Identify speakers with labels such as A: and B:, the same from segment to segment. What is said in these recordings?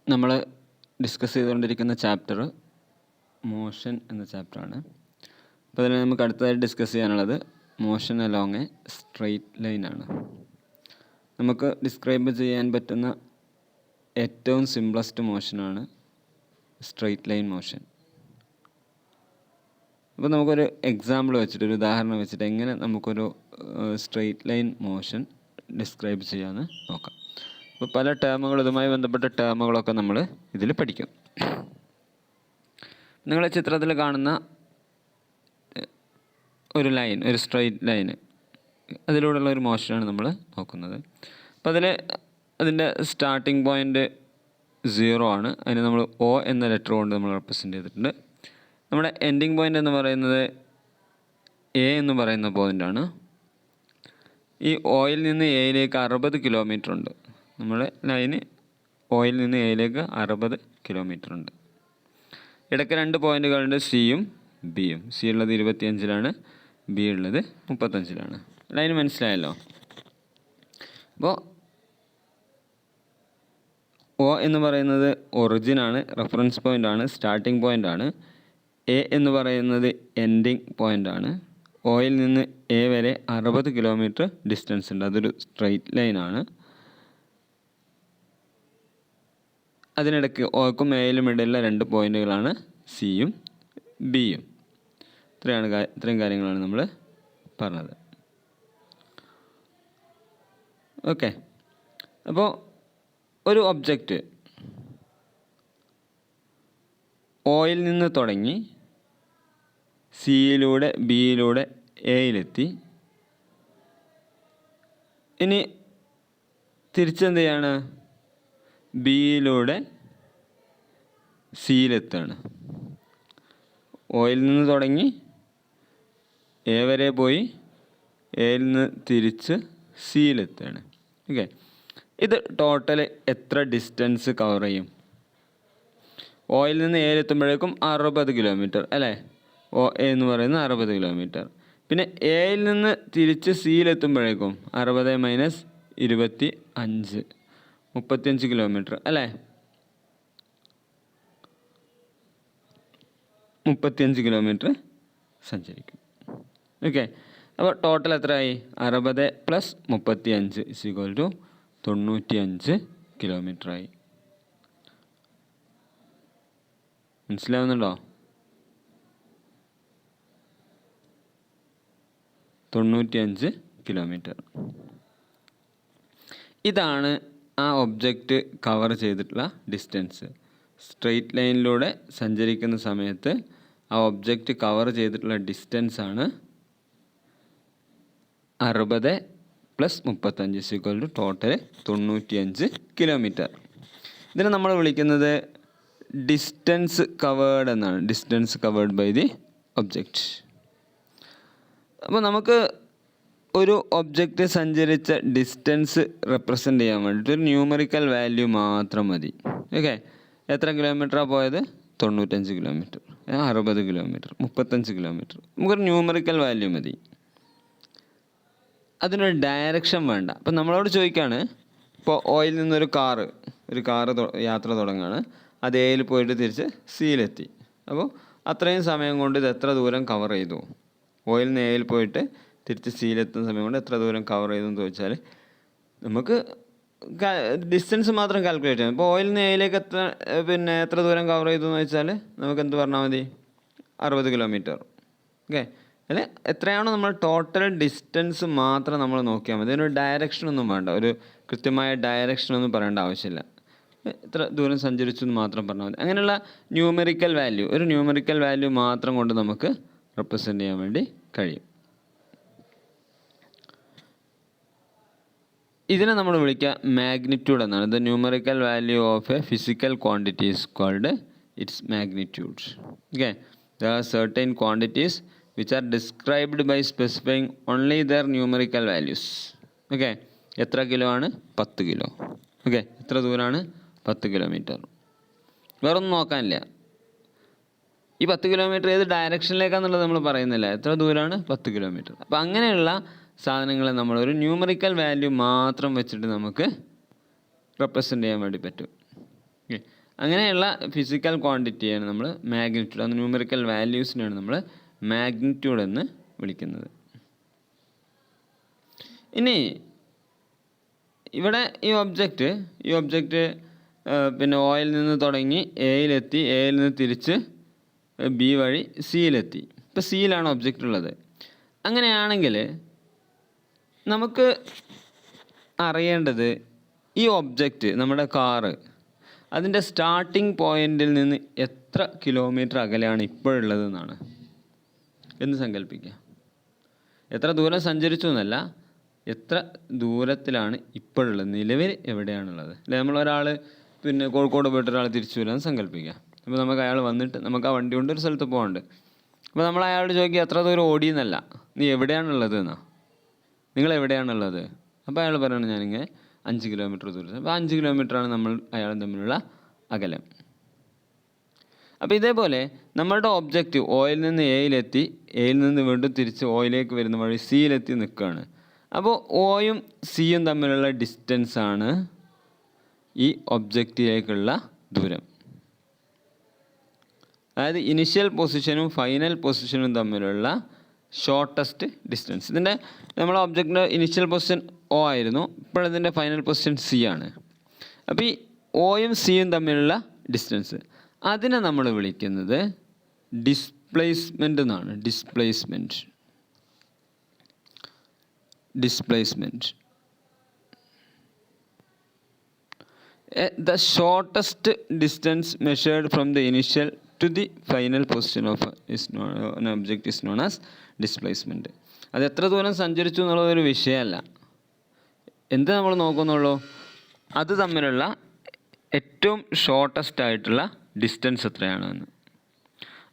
A: നമ്മൾ ഡിസ്കസ് ചെയ്തുകൊണ്ടിരിക്കുന്ന chapter motion എന്ന ചാപ്റ്ററാണ്. അപ്പോൾ അതിൽ നമുക്ക് അടുത്തതായി ഡിസ്കസ് ചെയ്യാനുള്ളത് മോഷൻ അലോങ് എ സ്ട്രെയിറ്റ് ലൈനാണ്. നമുക്ക് ഡിസ്ക്രൈബ് ചെയ്യാൻ പറ്റുന്ന ഏറ്റവും സിംപ്ലസ്റ്റ് മോഷനാണ് സ്ട്രെയിറ്റ് ലൈൻ മോഷൻ. അപ്പോൾ നമുക്കൊരു എക്സാമ്പിൾ വെച്ചിട്ട്, ഒരു ഉദാഹരണം വെച്ചിട്ട് എങ്ങനെ നമുക്കൊരു സ്ട്രെയിറ്റ് ലൈൻ മോഷൻ ഡിസ്ക്രൈബ് ചെയ്യാമെന്ന് നോക്കാം. അപ്പോൾ പല ടേമുകൾ, ഇതുമായി ബന്ധപ്പെട്ട ടേമുകളൊക്കെ നമ്മൾ ഇതിൽ പഠിക്കും. നിങ്ങൾ ചിത്രത്തിൽ കാണുന്ന ഒരു ലൈൻ, ഒരു സ്ട്രെയിറ്റ് ലൈന്, അതിലൂടെയുള്ള ഒരു മോഷനാണ് നമ്മൾ നോക്കുന്നത്. അപ്പോൾ അതിൻ്റെ സ്റ്റാർട്ടിംഗ് പോയിൻ്റ് 0 ആണ്. അതിന് നമ്മൾ O എന്ന ലെറ്റർ കൊണ്ട് നമ്മൾ റെപ്രസെൻ്റ് ചെയ്തിട്ടുണ്ട്. നമ്മുടെ എൻഡിങ് പോയിൻ്റ് എന്ന് പറയുന്നത് A എന്ന് പറയുന്ന പോയിൻ്റാണ്. ഈ Oയിൽ നിന്ന് Aയിലേക്ക് 60 കിലോമീറ്റർ ഉണ്ട്. നമ്മുടെ ലൈന് Oയിൽ നിന്ന് Aയിലേക്ക് 60 കിലോമീറ്റർ ഉണ്ട്. ഇടയ്ക്ക് 2 പോയിൻ്റുകളുണ്ട്, സിയും ബിയും. സി ഉള്ളത് 25-ലാണ്, ബി ഉള്ളത് 35-ലാണ്. ലൈന് മനസ്സിലായല്ലോ. അപ്പോൾ O എന്ന് പറയുന്നത് ഒറിജിനാണ്, റെഫറൻസ് പോയിൻ്റാണ്, സ്റ്റാർട്ടിംഗ് പോയിൻ്റാണ്. എ എന്ന് പറയുന്നത് എൻഡിങ് പോയിൻ്റാണ്. Oയിൽ നിന്ന് എ വരെ 60 കിലോമീറ്റർ ഡിസ്റ്റൻസ് ഉണ്ട്. അതൊരു സ്ട്രെയിറ്റ് ലൈനാണ്. അതിനിടയ്ക്ക് Oക്കും എയിലും ഇടയിലുള്ള 2 പോയിൻ്റുകളാണ് സിയും ബിയും. ഇത്രയും കാര്യങ്ങളാണ് നമ്മൾ പറഞ്ഞത്. ഓക്കെ. അപ്പോൾ ഒരു ഒബ്ജക്റ്റ് Oയിൽ നിന്ന് തുടങ്ങി സിയിലൂടെ ബിയിലൂടെ എയിലെത്തി. ഇനി തിരിച്ചെന്ത് ചെയ്യാണ്? ബിയിലൂടെ സിയിലെത്താണ്. Oയിൽ നിന്ന് തുടങ്ങി എ വരെ പോയി, എയിൽ നിന്ന് തിരിച്ച് സിയിലെത്താണ്. ഓക്കെ. ഇത് ടോട്ടൽ എത്ര ഡിസ്റ്റൻസ് കവർ ചെയ്യും? Oയിൽ നിന്ന് എയിലെത്തുമ്പോഴേക്കും 60 കിലോമീറ്റർ അല്ലേ? എ എന്ന് പറയുന്നത് 60 കിലോമീറ്റർ. പിന്നെ എയിൽ നിന്ന് തിരിച്ച് സിയിലെത്തുമ്പോഴേക്കും 60 - 25 35 കിലോമീറ്റർ അല്ലേ? 35 കിലോമീറ്റർ സഞ്ചരിക്കും. ഓക്കെ. അപ്പോൾ ടോട്ടൽ എത്രയായി? 60 + 35 = 95 കിലോമീറ്ററായി. മനസ്സിലാവുന്നുണ്ടോ? 95 കിലോമീറ്റർ. ഇതാണ് ആ ഒബ്ജക്റ്റ് കവർ ചെയ്തിട്ടുള്ള ഡിസ്റ്റൻസ്. സ്ട്രെയിറ്റ് ലൈനിലൂടെ സഞ്ചരിക്കുന്ന സമയത്ത് ആ ഒബ്ജക്റ്റ് കവർ ചെയ്തിട്ടുള്ള ഡിസ്റ്റൻസാണ് 60 + 35 ടോട്ടൽ 95 കിലോമീറ്റർ. ഇതിനെ നമ്മൾ വിളിക്കുന്നത് ഡിസ്റ്റൻസ് കവേർഡ് എന്നാണ്. Distance covered by the object. അപ്പോൾ നമുക്ക് ഒരു ഒബ്ജക്റ്റ് സഞ്ചരിച്ച ഡിസ്റ്റൻസ് റെപ്രസെൻ്റ് ചെയ്യാൻ വേണ്ടിയിട്ട് ഒരു ന്യൂമറിക്കൽ വാല്യൂ മാത്രം മതി. ഓക്കെ. എത്ര കിലോമീറ്ററാണ് പോയത്? 95 കിലോമീറ്റർ, 60 കിലോമീറ്റർ, 35 കിലോമീറ്റർ. നമുക്കൊരു ന്യൂമറിക്കൽ വാല്യൂ മതി. അതിനൊരു ഡയറക്ഷൻ വേണ്ട. അപ്പം നമ്മളോട് ചോദിക്കുകയാണ്, ഇപ്പോൾ Oയിൽ നിന്നൊരു കാറ് യാത്ര തുടങ്ങുകയാണ്. അത് എയിൽ പോയിട്ട് തിരിച്ച് സിയിലെത്തി. അപ്പോൾ അത്രയും സമയം കൊണ്ട് ഇത് എത്ര ദൂരം കവർ ചെയ്തു? Oയിൽ നിന്ന് എയിൽ പോയിട്ട് തിരിച്ച് സിയിലെത്തുന്ന സമയം കൊണ്ട് എത്ര ദൂരം കവർ ചെയ്തു എന്ന് ചോദിച്ചാൽ നമുക്ക് ഡിസ്റ്റൻസ് മാത്രം കാൽക്കുലേറ്റ് ചെയ്യാം. ഇപ്പോൾ Oയിൽ നിന്ന് എയിലേക്ക് എത്ര ദൂരം കവർ ചെയ്തു എന്ന് വെച്ചാൽ നമുക്ക് എന്ത് പറഞ്ഞാൽ മതി? 60 കിലോമീറ്റർ. ഓക്കെ. അല്ലെ, എത്രയാണോ നമ്മൾ ടോട്ടൽ ഡിസ്റ്റൻസ് മാത്രം നമ്മൾ നോക്കിയാൽ മതി. അതിനൊരു ഡയറക്ഷനൊന്നും വേണ്ട, ഒരു കൃത്യമായ ഡയറക്ഷനൊന്നും പറയേണ്ട ആവശ്യമില്ല. എത്ര ദൂരം സഞ്ചരിച്ചു എന്ന് മാത്രം പറഞ്ഞാൽ മതി. അങ്ങനെയുള്ള ന്യൂമറിക്കൽ വാല്യൂ, ഒരു ന്യൂമറിക്കൽ വാല്യൂ മാത്രം കൊണ്ട് നമുക്ക് റെപ്രസെൻ്റ് ചെയ്യാൻ വേണ്ടി കഴിയും. ഇതിനെ നമ്മൾ വിളിക്കുക മാഗ്നിറ്റ്യൂഡ് എന്നാണ്. The numerical value of a physical quantity is called its magnitude. Okay. There are certain quantities which are described by specifying only their numerical values. Okay. എത്ര കിലോ ആണ്? 10 കിലോ. ഓക്കെ. എത്ര ദൂരമാണ്? 10 കിലോമീറ്റർ. വേറൊന്നും നോക്കാനില്ല. ഈ 10 kilometre ഏത് ഡയറക്ഷനിലേക്കാണെന്നുള്ളത് നമ്മൾ പറയുന്നില്ല. എത്ര ദൂരമാണ്? 10 കിലോമീറ്റർ. അപ്പോൾ അങ്ങനെയുള്ള സാധനങ്ങളെ നമ്മളൊരു ന്യൂമറിക്കൽ വാല്യൂ മാത്രം വെച്ചിട്ട് നമുക്ക് റെപ്രസെൻ്റ് ചെയ്യാൻ വേണ്ടി പറ്റും. ഓക്കെ, അങ്ങനെയുള്ള ഫിസിക്കൽ ക്വാണ്ടിറ്റിയാണ് നമ്മൾ മാഗ്നിറ്റ്യൂഡ്, അത് ന്യൂമറിക്കൽ വാല്യൂസിനാണ് നമ്മൾ മാഗ്നിറ്റ്യൂഡ് എന്ന് വിളിക്കുന്നത്. ഇനി ഇവിടെ ഈ ഒബ്ജക്റ്റ് പിന്നെ ഓയിൽ നിന്ന് തുടങ്ങി എയിലെത്തി, എയിൽ നിന്ന് തിരിച്ച് ബി വഴി സിയിലെത്തി. ഇപ്പോൾ സിയിലാണ് ഒബ്ജക്റ്റ് ഉള്ളത്. അങ്ങനെയാണെങ്കിൽ നമുക്ക് അറിയേണ്ടത് ഈ ഒബ്ജക്റ്റ്, നമ്മുടെ കാറ്, അതിൻ്റെ സ്റ്റാർട്ടിംഗ് പോയിന്റിൽ നിന്ന് എത്ര കിലോമീറ്റർ അകലെയാണ് ഇപ്പോഴുള്ളതെന്നാണ്. എന്ന് സങ്കല്പിക്കുക. എത്ര ദൂരം സഞ്ചരിച്ചു എന്നല്ല, എത്ര ദൂരത്തിലാണ് ഇപ്പോഴുള്ളത്, നിലവിൽ എവിടെയാണുള്ളത്. അല്ലെ, നമ്മളൊരാൾ പിന്നെ കോഴിക്കോട് പോയിട്ട് ഒരാൾ തിരിച്ചു വരാമെന്ന് സങ്കല്പിക്കുക. അപ്പോൾ നമുക്ക് അയാൾ വന്നിട്ട് നമുക്ക് ആ വണ്ടി കൊണ്ട് ഒരു സ്ഥലത്ത് പോകാനുണ്ട്. അപ്പോൾ നമ്മൾ അയാളോട് ചോദിക്കുക എത്ര ദൂരം ഓടിയെന്നല്ല, നീ എവിടെയാണുള്ളത് എന്നാ, നിങ്ങൾ എവിടെയാണുള്ളത്. അപ്പോൾ അയാൾ പറയണം ഞാനിങ്ങനെ 5 കിലോമീറ്റർ ദൂരം. അപ്പോൾ 5 കിലോമീറ്ററാണ് നമ്മൾ അയാളും തമ്മിലുള്ള അകലം. അപ്പോൾ ഇതേപോലെ നമ്മളുടെ ഒബ്ജക്റ്റ് ഓയിൽ നിന്ന് എയിലെത്തി, എയിൽ നിന്ന് വീണ്ടും തിരിച്ച് ഓയിലേക്ക് വരുന്ന വഴി സിയിലെത്തി നിൽക്കുകയാണ്. അപ്പോൾ ഓയും സിയും തമ്മിലുള്ള ഡിസ്റ്റൻസാണ് ഈ ഒബ്ജക്റ്റിലേക്കുള്ള ദൂരം. അതായത് ഇനിഷ്യൽ പൊസിഷനും ഫൈനൽ പൊസിഷനും തമ്മിലുള്ള ഷോർട്ടസ്റ്റ് ഡിസ്റ്റൻസ്. ഇതിൻ്റെ നമ്മളെ ഒബ്ജക്റ്റിൻ്റെ ഇനിഷ്യൽ പൊസിഷൻ ഒ ആയിരുന്നു, ഇപ്പോഴതിൻ്റെ ഫൈനൽ പൊസിഷൻ സി ആണ്. അപ്പോൾ ഈ ഒയും സിയും തമ്മിലുള്ള ഡിസ്റ്റൻസ്, അതിനെ നമ്മൾ വിളിക്കുന്നത് ഡിസ്പ്ലേസ്മെൻ്റ് എന്നാണ്. Displacement the shortest distance measured from the initial to the final position of an object is known as displacement. അത് എത്ര ദൂരം സഞ്ചരിച്ചു എന്നുള്ളതൊരു വിഷയമല്ല. എന്ത് നമ്മൾ നോക്കുന്നുള്ളൂ, അത് തമ്മിലുള്ള ഏറ്റവും ഷോർട്ടസ്റ്റ് ആയിട്ടുള്ള ഡിസ്റ്റൻസ് എത്രയാണെന്ന്.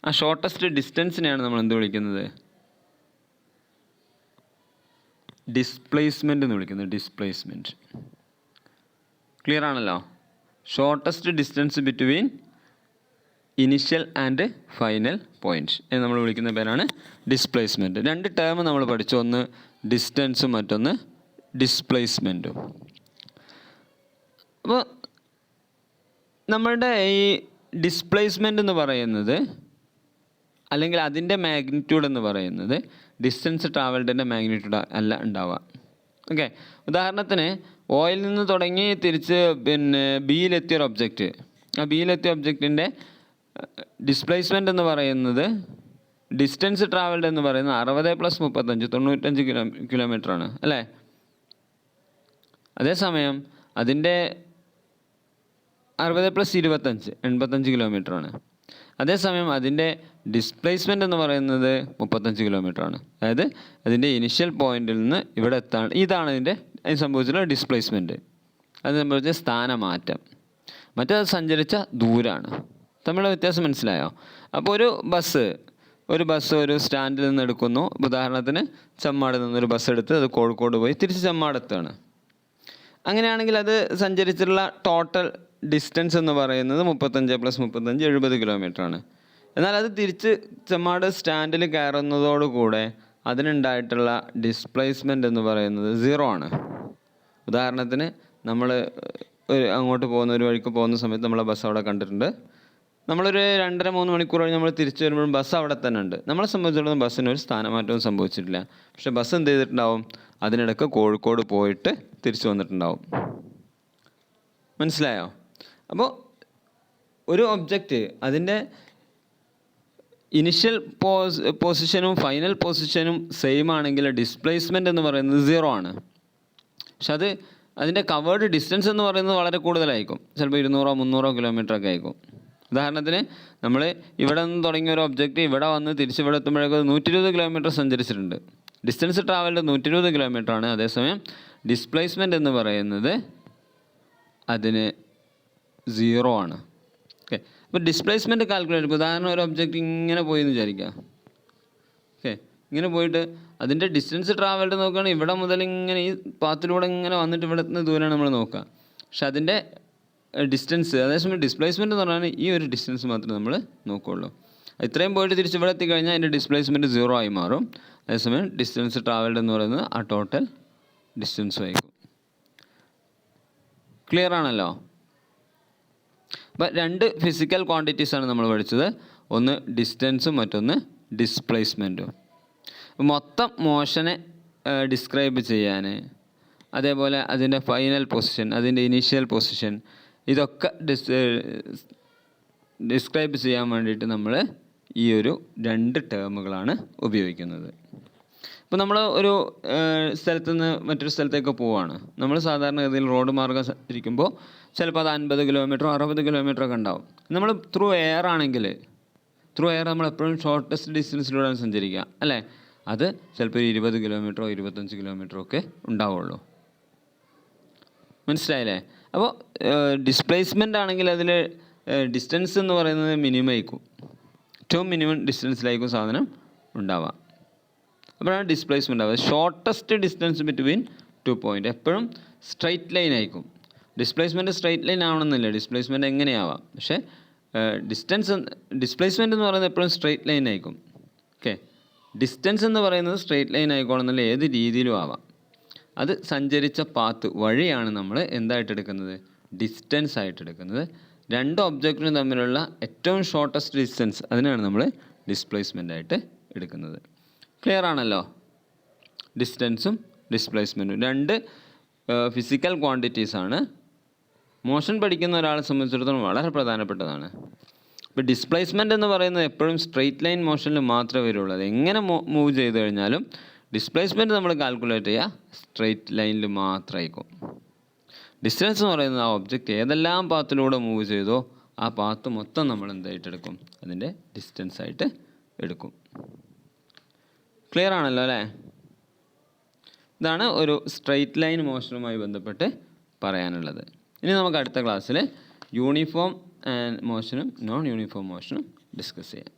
A: ആ ഷോർട്ടസ്റ്റ് ഡിസ്റ്റൻസിനെയാണ് നമ്മൾ എന്ത് വിളിക്കുന്നത്, ഡിസ്പ്ലേസ്മെൻ്റ് എന്ന് വിളിക്കുന്നത്. ഡിസ്പ്ലേസ്മെൻറ്റ് ക്ലിയർ ആണല്ലോ. Shortest distance between initial and final point എന്ന് നമ്മൾ വിളിക്കുന്ന പേരാണ് ഡിസ്പ്ലേസ്മെൻറ്റ്. 2 ടേം നമ്മൾ പഠിച്ചു, ഒന്ന് ഡിസ്റ്റൻസും മറ്റൊന്ന് ഡിസ്പ്ലേസ്മെൻറ്റും. അപ്പോൾ നമ്മളുടെ ഈ ഡിസ്പ്ലേസ്മെൻ്റ് എന്ന് പറയുന്നത്, അല്ലെങ്കിൽ അതിൻ്റെ മാഗ്നിറ്റ്യൂഡ് എന്ന് പറയുന്നത് ഡിസ്റ്റൻസ് ട്രാവൽഡിൻ്റെ മാഗ്നിറ്റ്യൂഡ് അല്ല ഉണ്ടാവുക. ഓക്കെ, ഉദാഹരണത്തിന് ഓയിൽ നിന്ന് തുടങ്ങി തിരിച്ച് പിന്നെ ബിയിലെത്തിയൊരു ഒബ്ജക്റ്റ്, ആ ബിയിലെത്തിയ ഒബ്ജക്റ്റിൻ്റെ ഡിസ്പ്ലേസ്മെൻ്റ് എന്ന് പറയുന്നത്, ഡിസ്റ്റൻസ് ട്രാവൽഡ് എന്ന് പറയുന്നത് 60 + 35 95 കിലോമീറ്ററാണ് അല്ലേ. അതേസമയം അതിൻ്റെ 60 + 25 85 കിലോമീറ്ററാണ്. അതേസമയം അതിൻ്റെ ഡിസ്പ്ലേസ്മെൻ്റ് എന്ന് പറയുന്നത് 35 കിലോമീറ്ററാണ്. അതായത് അതിൻ്റെ ഇനിഷ്യൽ പോയിന്റിൽ നിന്ന് ഇവിടെ എത്താണ്, ഇതാണ് അതിന് സംഭവിച്ചിട്ടുള്ള ഡിസ്പ്ലേസ്മെൻറ്റ്. അത് സംഭവിച്ച സ്ഥാനമാറ്റം, മറ്റേത് സഞ്ചരിച്ച ദൂരമാണ്. തമ്മിലുള്ള വ്യത്യാസം മനസ്സിലായോ? അപ്പോൾ ഒരു ബസ് ഒരു സ്റ്റാൻഡിൽ നിന്ന് എടുക്കുന്നു. ഉദാഹരണത്തിന് ചെമ്മാട് നിന്നൊരു ബസ് എടുത്ത് അത് കോഴിക്കോട് പോയി തിരിച്ച് ചെമ്മാടെത്താണ്. അങ്ങനെയാണെങ്കിൽ അത് സഞ്ചരിച്ചിട്ടുള്ള ടോട്ടൽ ഡിസ്റ്റൻസ് എന്ന് പറയുന്നത് 35 + 35 70 കിലോമീറ്ററാണ്. എന്നാൽ അത് തിരിച്ച് ചെമ്മാട് സ്റ്റാൻഡിൽ കയറുന്നതോടുകൂടെ അതിനുണ്ടായിട്ടുള്ള ഡിസ്പ്ലേസ്മെൻ്റ് എന്ന് പറയുന്നത് 0 ആണ്. ഉദാഹരണത്തിന് നമ്മൾ അങ്ങോട്ട് പോകുന്ന ഒരു വഴിക്ക് പോകുന്ന സമയത്ത് നമ്മളെ ബസ് അവിടെ കണ്ടിട്ടുണ്ട്. നമ്മളൊരു 2.5-3 മണിക്കൂർ കഴിഞ്ഞ് നമ്മൾ തിരിച്ചു വരുമ്പോഴും ബസ് അവിടെ തന്നെ ഉണ്ട്. നമ്മളെ സംബന്ധിച്ചിടത്തോളം ബസ്സിന് ഒരു സ്ഥാനമാറ്റവും സംഭവിച്ചിട്ടില്ല. പക്ഷേ ബസ് എന്ത് ചെയ്തിട്ടുണ്ടാവും, അതിനിടയ്ക്ക് കോഴിക്കോട് പോയിട്ട് തിരിച്ചു വന്നിട്ടുണ്ടാവും. മനസ്സിലായോ? അപ്പോൾ ഒരു ഒബ്ജക്റ്റ് അതിൻ്റെ ഇനിഷ്യൽ പൊസിഷനും ഫൈനൽ പൊസിഷനും സെയിം ആണെങ്കിൽ ഡിസ്പ്ലേസ്മെൻ്റ് എന്ന് പറയുന്നത് 0 ആണ്. പക്ഷെ അതിൻ്റെ കവേർഡ് ഡിസ്റ്റൻസ് എന്ന് പറയുന്നത് വളരെ കൂടുതലായിരിക്കും. ചിലപ്പോൾ 200-300 കിലോമീറ്ററൊക്കെ ആയിരിക്കും. ഉദാഹരണത്തിന് നമ്മൾ ഇവിടെ നിന്ന് തുടങ്ങിയ ഒരു ഒബ്ജക്റ്റ് ഇവിടെ വന്ന് തിരിച്ചിവിടെ എത്തുമ്പോഴേക്കും 120 കിലോമീറ്റർ സഞ്ചരിച്ചിട്ടുണ്ട്. ഡിസ്റ്റൻസ് ട്രാവൽഡ് 120 കിലോമീറ്ററാണ്. അതേസമയം ഡിസ്പ്ലേസ്മെൻ്റ് എന്ന് പറയുന്നത് അതിന് 0 ആണ്. ഓക്കെ, അപ്പോൾ ഡിസ്പ്ലേസ്മെൻറ്റ് കാൽക്കുലേറ്റ്, ഉദാഹരണം ഒരു ഒബ്ജക്റ്റ് ഇങ്ങനെ പോയി എന്ന് വിചാരിക്കുക. ഓക്കെ, ഇങ്ങനെ പോയിട്ട് അതിൻ്റെ ഡിസ്റ്റൻസ് ട്രാവൽഡ് നോക്കുകയാണെങ്കിൽ ഇവിടെ മുതൽ ഇങ്ങനെ ഈ പാത്തിലൂടെ ഇങ്ങനെ വന്നിട്ട് ഇവിടെ എത്തുന്ന ദൂരമാണ് നമ്മൾ നോക്കുക. പക്ഷെ അതിൻ്റെ ഡിസ്റ്റൻസ്, അതേസമയം ഡിസ്പ്ലേസ്മെൻറ്റ് എന്ന് പറഞ്ഞാൽ ഈ ഒരു ഡിസ്റ്റൻസ് മാത്രമേ നമ്മൾ നോക്കുകയുള്ളൂ. ഇത്രയും പോയിട്ട് തിരിച്ച് ഇവിടെ എത്തിക്കഴിഞ്ഞാൽ അതിൻ്റെ ഡിസ്പ്ലേസ്മെൻറ്റ് 0 ആയി മാറും. അതേസമയം ഡിസ്റ്റൻസ് ട്രാവൽഡ് എന്ന് പറയുന്നത് ആ ടോട്ടൽ ഡിസ്റ്റൻസും ആയിരിക്കും. ക്ലിയർ ആണല്ലോ? അപ്പോൾ രണ്ട് ഫിസിക്കൽ ക്വാണ്ടിറ്റീസാണ് നമ്മൾ പഠിച്ചത്. ഒന്ന് ഡിസ്റ്റൻസും മറ്റൊന്ന് ഡിസ്പ്ലേസ്മെൻറ്റും. മൊത്തം മോഷനെ ഡിസ്ക്രൈബ് ചെയ്യാൻ, അതേപോലെ അതിൻ്റെ ഫൈനൽ പൊസിഷൻ, അതിൻ്റെ ഇനീഷ്യൽ പൊസിഷൻ, ഇതൊക്കെ ഡിസ്ക്രൈബ് ചെയ്യാൻ വേണ്ടിയിട്ട് നമ്മൾ ഈ ഒരു രണ്ട് ടേമുകളാണ് ഉപയോഗിക്കുന്നത്. ഇപ്പോൾ നമ്മൾ ഒരു സ്ഥലത്ത് നിന്ന് മറ്റൊരു സ്ഥലത്തേക്ക് പോവുകയാണ്. നമ്മൾ സാധാരണഗതിയിൽ റോഡ് മാർഗ്ഗം ഇരിക്കുമ്പോൾ ചിലപ്പോൾ അത് 50 കിലോമീറ്ററോ 60 കിലോമീറ്ററോ ഒക്കെ ഉണ്ടാവും. നമ്മൾ ത്രൂ എയർ ആണെങ്കിൽ, ത്രൂ എയർ നമ്മൾ എപ്പോഴും ഷോർട്ടസ്റ്റ് ഡിസ്റ്റൻസിലൂടെയാണ് സഞ്ചരിക്കുക അല്ലേ? അത് ചിലപ്പോൾ 20 കിലോമീറ്ററോ 25 കിലോമീറ്ററോ ഒക്കെ ഉണ്ടാവുള്ളൂ. മനസ്സിലായില്ലേ? അപ്പോൾ ഡിസ്പ്ലേസ്മെൻ്റ് ആണെങ്കിൽ അതിൽ ഡിസ്റ്റൻസ് എന്ന് പറയുന്നത് മിനിമം ആയിരിക്കും, ഏറ്റവും മിനിമം ഡിസ്റ്റൻസിലായിരിക്കും സാധനം ഉണ്ടാവുക. അപ്പോഴാണ് ഡിസ്പ്ലേസ്മെൻ്റ് ആവുക. ഷോർട്ടസ്റ്റ് ഡിസ്റ്റൻസ് ബിറ്റ്വീൻ 2 പോയിൻ്റ് എപ്പോഴും സ്ട്രൈറ്റ് ലൈൻ ആയിരിക്കും. ഡിസ്പ്ലേസ്മെൻറ്റ് സ്ട്രൈറ്റ് ലൈൻ ആവണമെന്നില്ല, ഡിസ്പ്ലേസ്മെൻറ്റ് എങ്ങനെയാവാം. പക്ഷേ ഡിസ്പ്ലേസ്മെൻറ്റ് എന്ന് പറയുന്നത് എപ്പോഴും സ്ട്രൈറ്റ് ലൈൻ ആയിരിക്കും. ഓക്കെ, ഡിസ്റ്റൻസ് എന്ന് പറയുന്നത് സ്ട്രൈറ്റ് ലൈൻ ആയിക്കോണമെന്നില്ല, ഏത് രീതിയിലും ആവാം. അത് സഞ്ചരിച്ച പാത്ത് വഴിയാണ് നമ്മൾ എന്തായിട്ട് എടുക്കുന്നത്? ഡിസ്റ്റൻസ് ആയിട്ട് എടുക്കുന്നത്. രണ്ട് ഒബ്ജക്റ്റിനും തമ്മിലുള്ള ഏറ്റവും ഷോർട്ടസ്റ്റ് ഡിസ്റ്റൻസ്, അതിനാണ് നമ്മൾ ഡിസ്പ്ലേസ്മെൻ്റ് ആയിട്ട് എടുക്കുന്നത്. ക്ലിയർ ആണല്ലോ? ഡിസ്റ്റൻസും ഡിസ്പ്ലേസ്മെൻറ്റും രണ്ട് ഫിസിക്കൽ ക്വാണ്ടിറ്റീസാണ്. മോഷൻ പഠിക്കുന്ന ഒരാളെ സംബന്ധിച്ചിടത്തോളം വളരെ പ്രധാനപ്പെട്ടതാണ്. ഇപ്പോൾ ഡിസ്പ്ലേസ്മെൻ്റ് എന്ന് പറയുന്നത് എപ്പോഴും സ്ട്രെയിറ്റ് ലൈൻ മോഷനിൽ മാത്രമേ വരുള്ളൂ. അത് എങ്ങനെ മൂവ് ചെയ്ത് കഴിഞ്ഞാലും ഡിസ്പ്ലേസ്മെൻറ്റ് നമ്മൾ കാൽക്കുലേറ്റ് ചെയ്യുക സ്ട്രെയിറ്റ് ലൈനിൽ മാത്രമായിരിക്കും. ഡിസ്റ്റൻസ് എന്ന് പറയുന്നത് ആ ഒബ്ജക്റ്റ് ഏതെല്ലാം പാത്തിലൂടെ മൂവ് ചെയ്തോ ആ പാത്ത് മൊത്തം നമ്മൾ എന്തായിട്ട് എടുക്കും? അതിൻ്റെ ഡിസ്റ്റൻസ് ആയിട്ട് എടുക്കും. ക്ലിയർ ആണല്ലോ അല്ലേ? ഇതാണ് ഒരു സ്ട്രെയിറ്റ് ലൈൻ മോഷനുമായി ബന്ധപ്പെട്ട് പറയാനുള്ളത്. ഇനി നമുക്ക് അടുത്ത ക്ലാസ്സിൽ യൂണിഫോം മോഷനും നോൺ യൂണിഫോം മോഷനും ഡിസ്കസ് ചെയ്യാം.